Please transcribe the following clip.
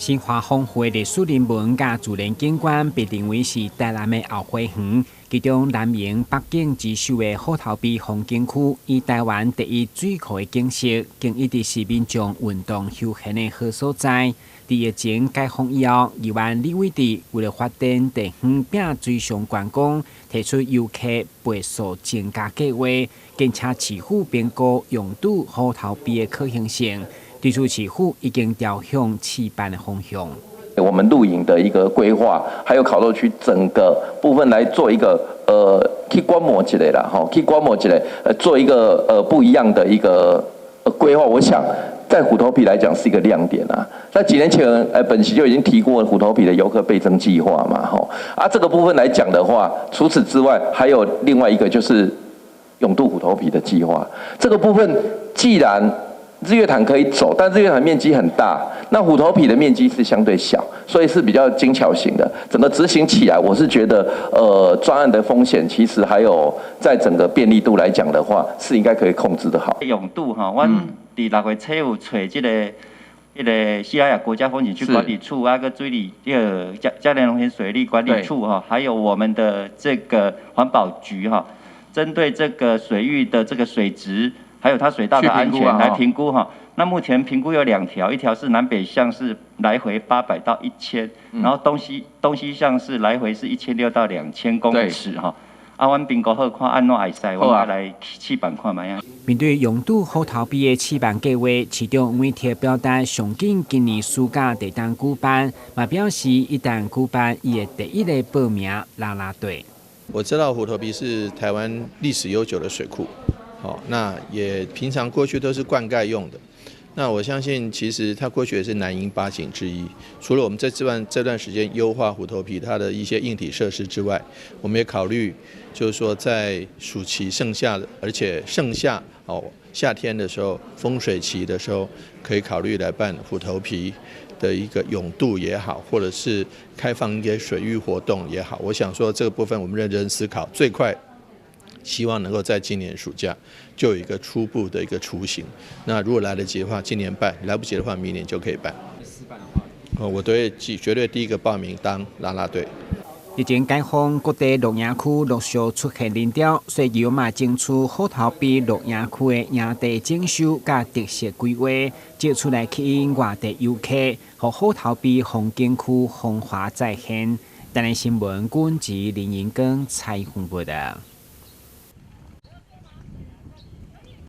新华丰富的历史人文甲自然景观被定为是台南的后花园，其中南明北景之首的虎头埤风景区，以台湾第一水库的景色，更一直是民众运动休闲的好所在。伫疫情解封以后，宜湾李伟地为了发展地方饼水上观光，提出游客倍数增加计划，并且市府评估用途虎头埤的可行性。对此，市府已经调向试办的方向。我们露营的一个规划，还有烤肉区整个部分来做一个去观摩之类的哈，去观摩之类，做一个不一样的一个规划。我想在虎头埤来讲是一个亮点啊。在几年前，本席就已经提过虎头埤的游客倍增计划嘛，哈啊这个部分来讲的话，除此之外还有另外一个就是永渡虎头埤的计划。这个部分既然日月潭可以走，但日月潭面积很大，那虎头埤的面积是相对小，所以是比较精巧型的。整个执行起来，我是觉得，专案的风险其实还有在整个便利度来讲的话，是应该可以控制的好。永渡哈，阮伫6月初有找这个西拉雅国家风景区管理处啊，个水利嘉联农田水利管理处哈，还有我们的这个环保局哈，针对这个水域的这个水质。还有它水道的安全来评估哈，那目前评估有2条，一条是南北向是来回800到1000，然后东西向是来回是1600到2000公尺哈。啊，阮评估好看按怎会使，我来试办看卖啊。面对永渡虎头埤的试办计划，市长每天表达上紧今年暑假地当举办，嘛表示一旦举办，伊会第一个报名啦队。我知道虎头埤是台湾历史悠久的水库。好，那也平常过去都是灌溉用的。那我相信，其实它过去也是南营8景之一。除了我们这段时间优化虎头埤它的一些硬体设施之外，我们也考虑，就是说在暑期盛夏的，而且盛夏夏天的时候，风水期的时候，可以考虑来办虎头埤的一个泳渡也好，或者是开放一些水域活动也好。我想说这个部分我们认真思考，最快。希望能够在今年暑假就有一个初步的一个雏形。那如果来得及的话，今年办；来不及的话，明年就可以办。我都会绝对第一个报名当啦啦队。疫情解封，各地露营区陆续出现人潮，所以嘛争取虎头埤露营区的营地整修甲特色规划，借出来吸引外地游客，和虎头埤风景区风华再现。台南新闻，阮子林银根采访报道。